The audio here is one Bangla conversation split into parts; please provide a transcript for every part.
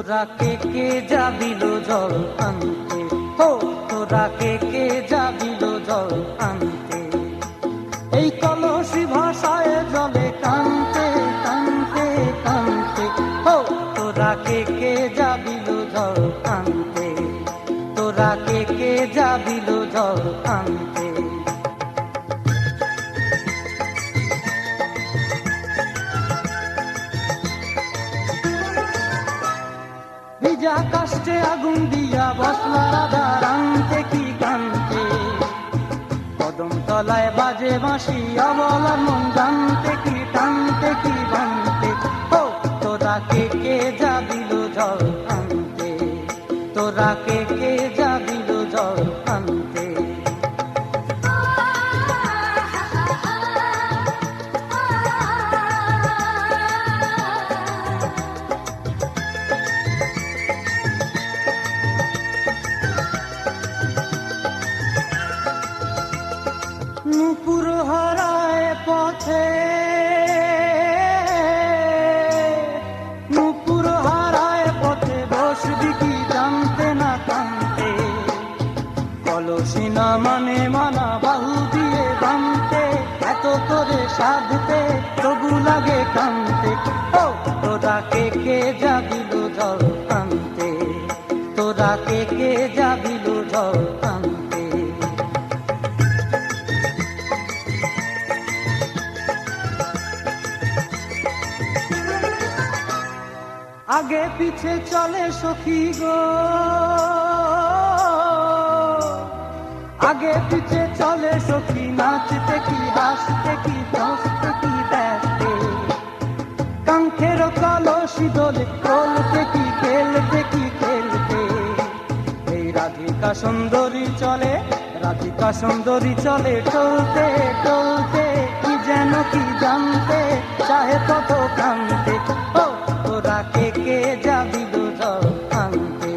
তোরা কে যাবিল জল আনতে, হো তোরা কে যাবিল জল আনতে, এই কলসি ভাষায় জলে কানতে কানতে কানতে, হো তোরা কে যাবিল জল আনতে, তোরা কে যাবিল জল আনতে। ভিজা কাষ্টে আগুন দিয়া বসলা রাধার আনতে কি কানতে, কদম তলায় বাজে বাঁশি অবলার মন জানতে কি টানতে কি বানতে, ও তোরা কে যাবিল জল আনতে, তোরা কে যাবিল জল আনতে। নূপুর হারায় পথে, নূপুর হারায় পথে বসবি কি জানতে না কানতে, কলসি না মানে মানা বাহু দিয়ে বানতে, এত করে সাধতে তবু লাগে কানতে, ও তোরা কে যাবিল জল আনতে, তোরা কে যাবিল জল আনতে। আগে পিছে চলে সখী গো, আগে পিছে চলে সখী, নাচতে কি হাসতে কি হাসতে কি দেখতে, কাঙ্ক্ষের কলসি দোলে চলতে কি খেলতে কি খেলতে, এই রাধিকা সুন্দরী চলে, রাধিকা সুন্দরী চলে টলতে টলতে, কি যেন কি জানতে চাহে কত কানতে, ও তোরা কে যাবিল জল আনতে,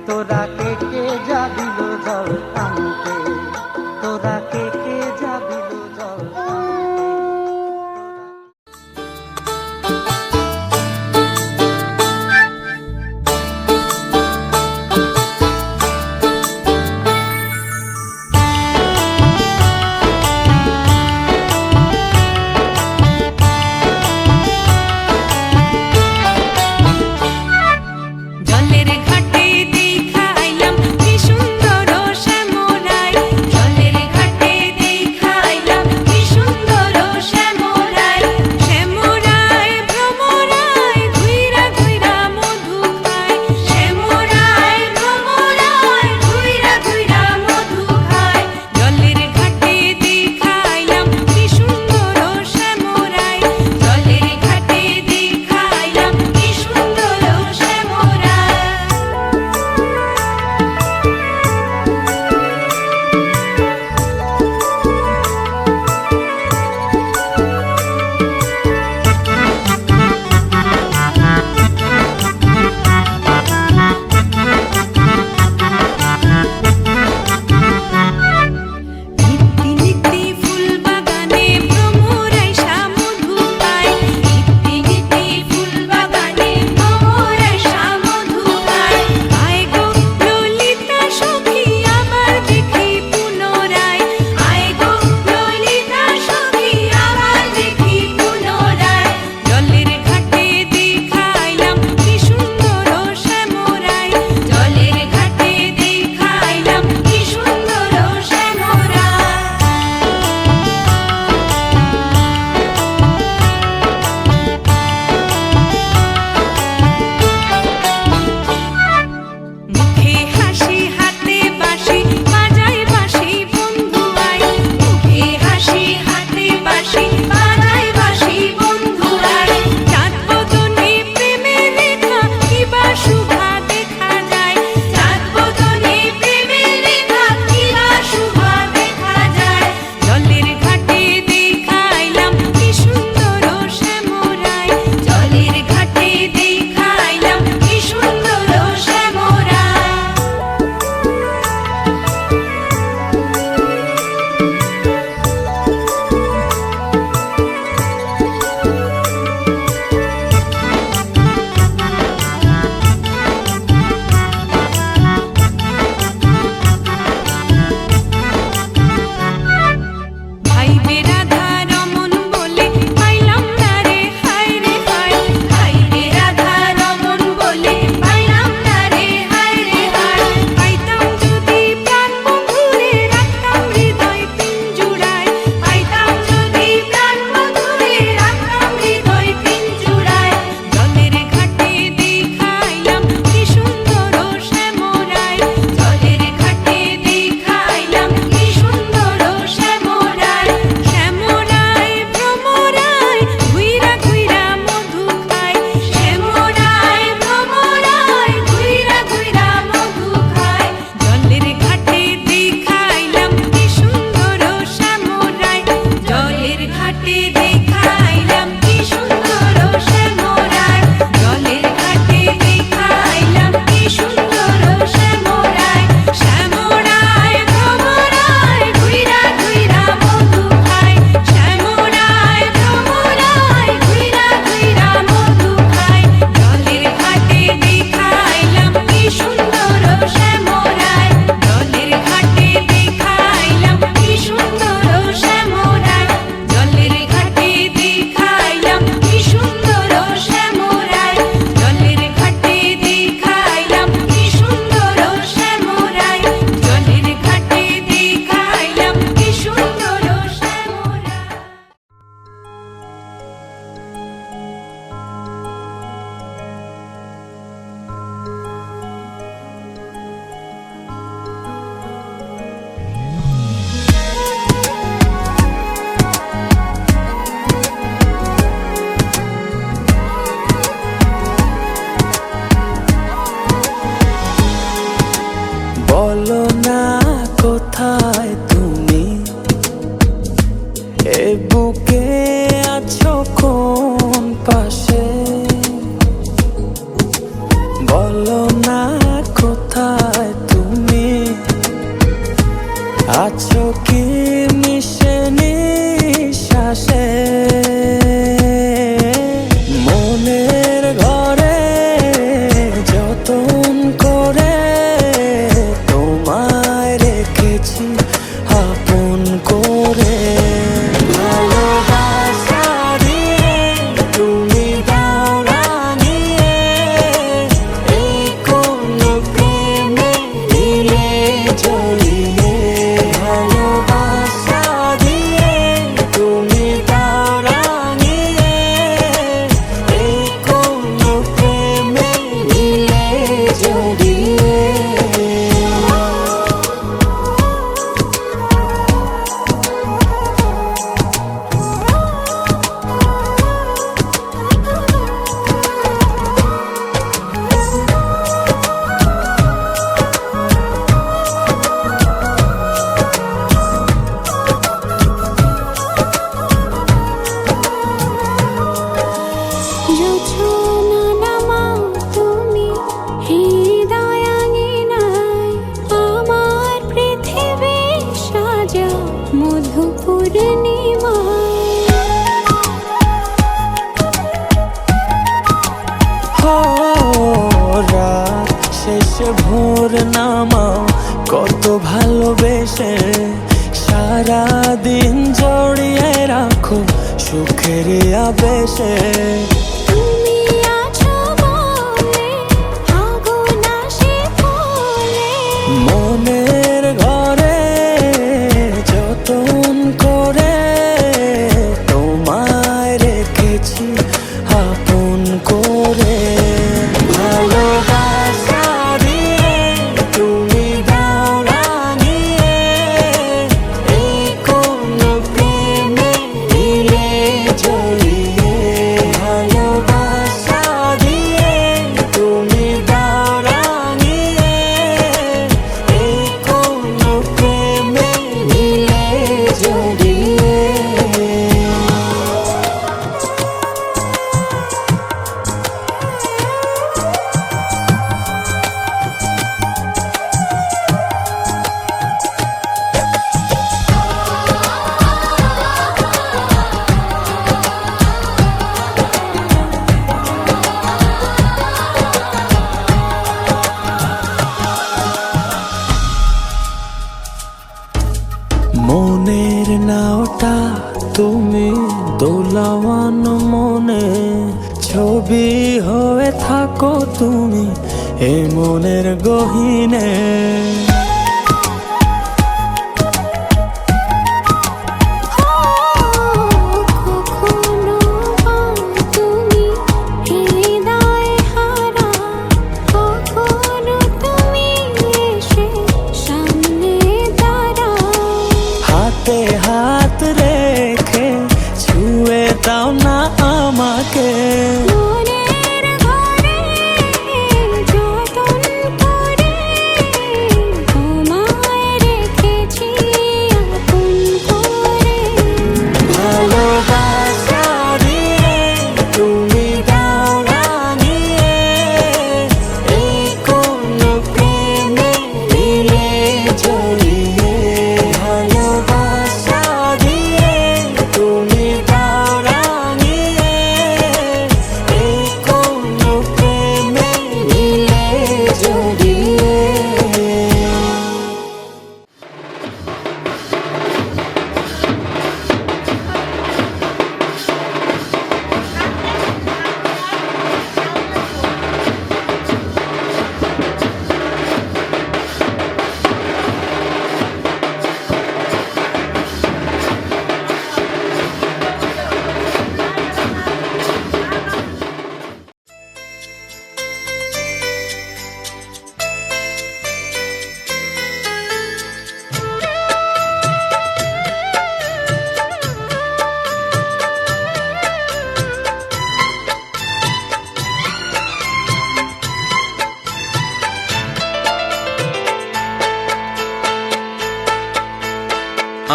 তোরা কে যাবিল জল আনতে, তোরা কে যাবিল জল আনতে। বলো না কোথায় তুমি আছো কি মিশে নিঃশ্বাসে, মনের ঘরে যতন করে তোমায় রেখেছি আপন করে। ভালোবাসা দিয়ে তুমি দাও রাঙিয়ে, এই কোন প্রেমে দিলে জড়িয়ে। ভালোবাসা দিয়ে তুমি দাও রাঙিয়ে, এই কোন প্রেমে দিলে জড়িয়ে। জোছনা নামাও তুমি হৃদয় আঙিনায়, আমার পৃথিবী সাজাও মধু পূর্ণিমায়। রাত শেষে ভোর নামাও কত ভালোবেসে, সারাদিন জড়িয়ে রাখো সুখের আবেশে। তুমি আছো বলে আগুন আসে বলে, মনের ঘরে যতন করে তোমায় রেখেছি আপন করে। ভালোবাসা দিয়ে তুমি দাও রাঙিয়ে, এই কোন প্রেমে দিলে জড়িয়ে। ভালোবাসা দিয়ে তুমি দাও রাঙিয়ে, এই কোন প্রেমে দিলে জড়িয়ে। মনের নাওটা তুমি দোলাওয়ান মনে, ছবি হয়ে থাকো তুমি এ মনের গহীনে। কখনো পাও তুমি হৃদয় হারা, কখনো তুমি এসে সামনে দাঁড়াও। হাতে হাত রেখে ছুঁয়ে দাও না আমাকে, মনের ঘরে যতন করে তোমায় রেখেছি আপন করে। ভালোবাসা দিয়ে তুমি দাও রাঙিয়ে, এই কোন প্রেমে দিলে জড়িয়ে। ভালোবাসা দিয়ে তুমি দাও রাঙিয়ে, এই কোন প্রেমে দিলে জড়িয়ে।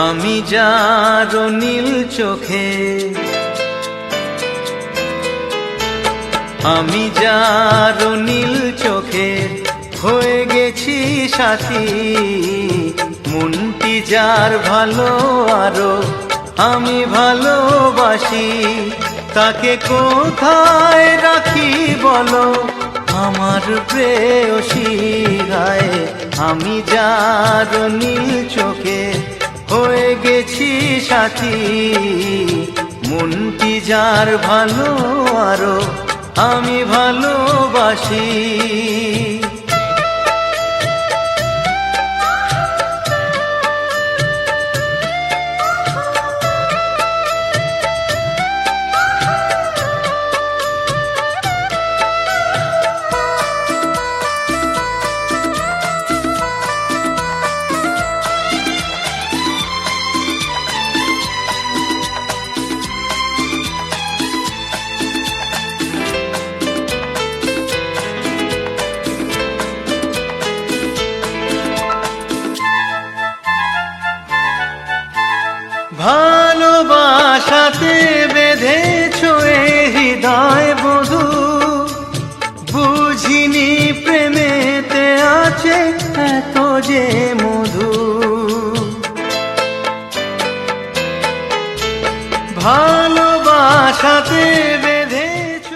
আমি যার নীল চোখে, আমি যার নীল চোখে সাথী মনটি যার ভালো আরো আমি ভালোবাসি তাকে কোথায় রাখি বলো আমার প্রেয়সী গায়ে আমি যার নীল চোখে হয়ে গেছি সাথী মনটি যার ভালো আরো আমি ভালোবাসি ভালোবাসাতে বেঁধেছ এ হৃদয় বধূ বুঝিনি প্রেমেতে আছে এত যে মধু ভালোবাসাতে বেঁধেছ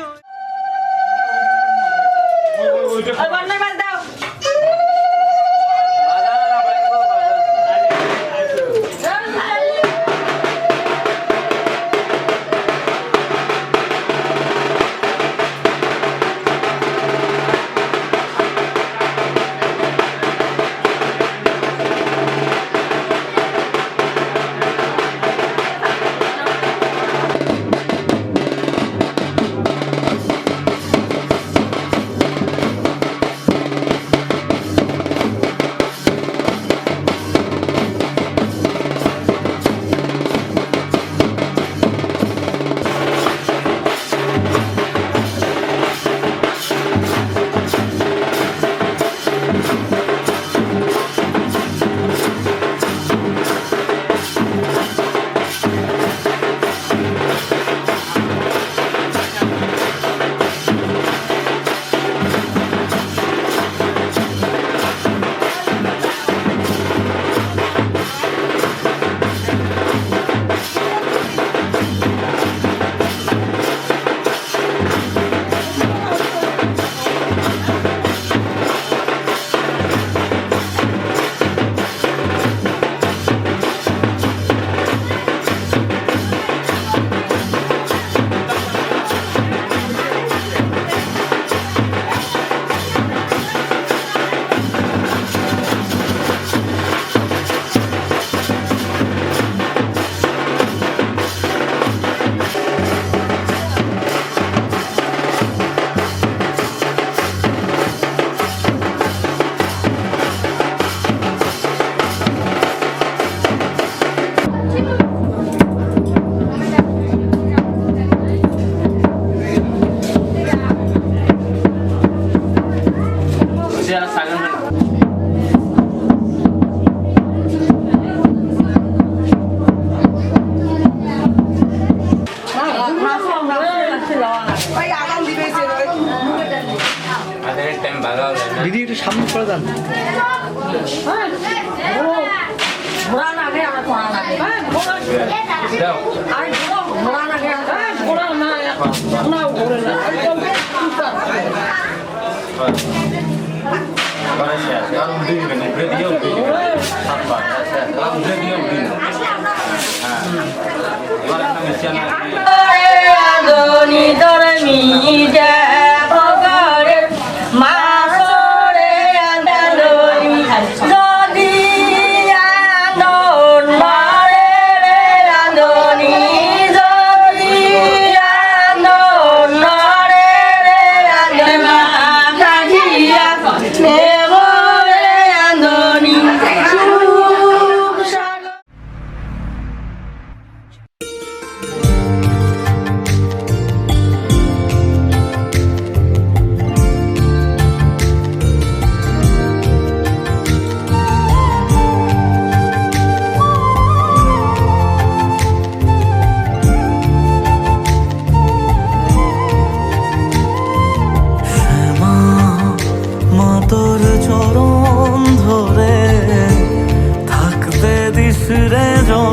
দিদি একটু সামনে করে যান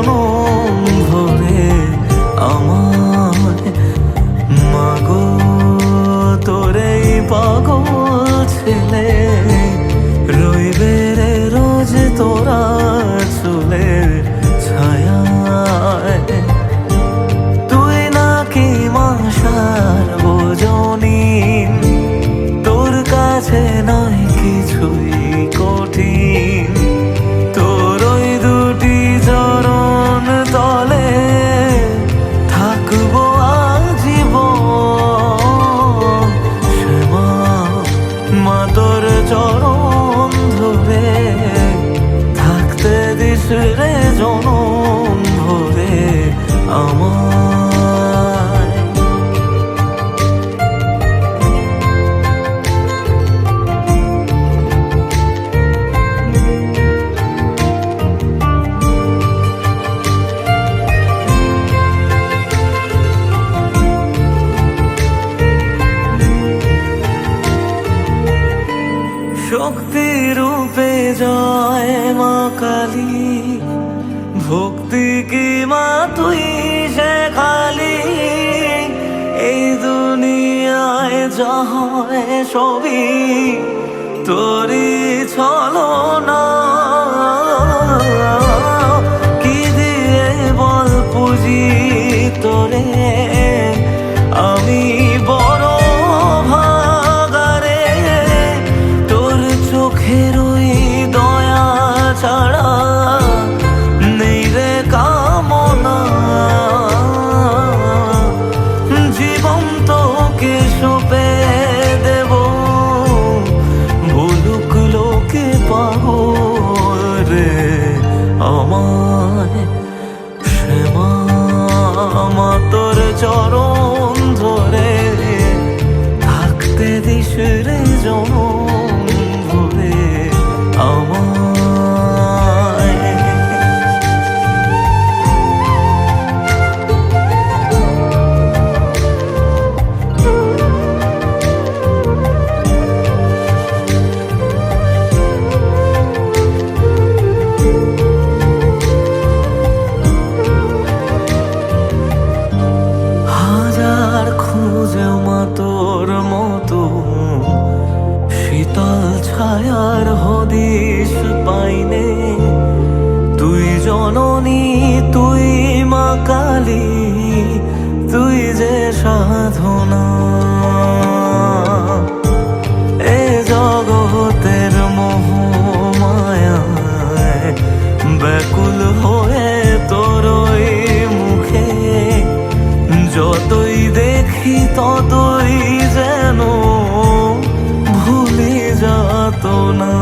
জনম ভরে আমায় মাগো তোরে পাগল ছেলে রইবে রে রোজ তোরা চুলের ছায়ায় তুই নাকি মাসার বোঝনি তোর কাছে নয় কিছুই কঠিন তোর ওই দুটি চরণ তলে থাকবো আজীবন শ্যামা মা তোর চরণ ধরে থাকতে দিস রে জনম ভরে আমায় শক্তি রূপে জয় মা কালী ভক্তি কি মা তুই শেখালি এই দুনিয়ায় যা হয় সবই তোরই ছলনা কি দিয়ে বল পুজি তোরে আমি বড় ভাগারে তোর চোখের ওই দয়া ছাড়া নেই রে কামনা জীবন তোকে সঁপে দেব বলুক লোকে পাগল রে আমায় শ্যামা মা তোর চরণ ধরে থাকতে দিস রে জনম ভরে আমায় হাজার খুঁজে মা তোর মতো শীতল ছায়ার হদিশ পাইনে তুই জননী তুই মা কালী তুই যে সাধনা এ জগতের মোহ মায়ায় ব্যাকুল হয়ে তোর ওই মুখে যতই দেখি ততই যেন ভুলে যাত না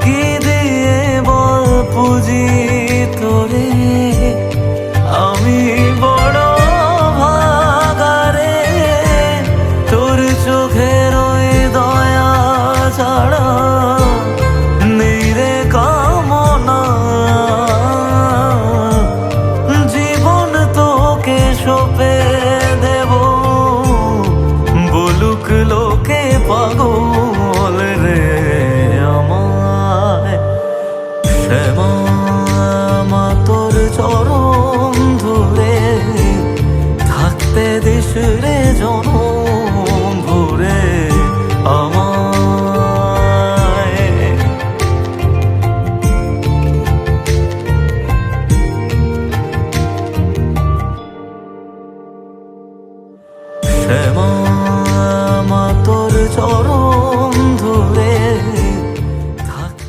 কি দিয়ে বল পুজি তোরে আমি বড় ভাগারে তোর চোখের ওই দয়া ছাড়া নেই রে কামনা জীবন তোকে সঁপে দেব বলুক লোকে পাগল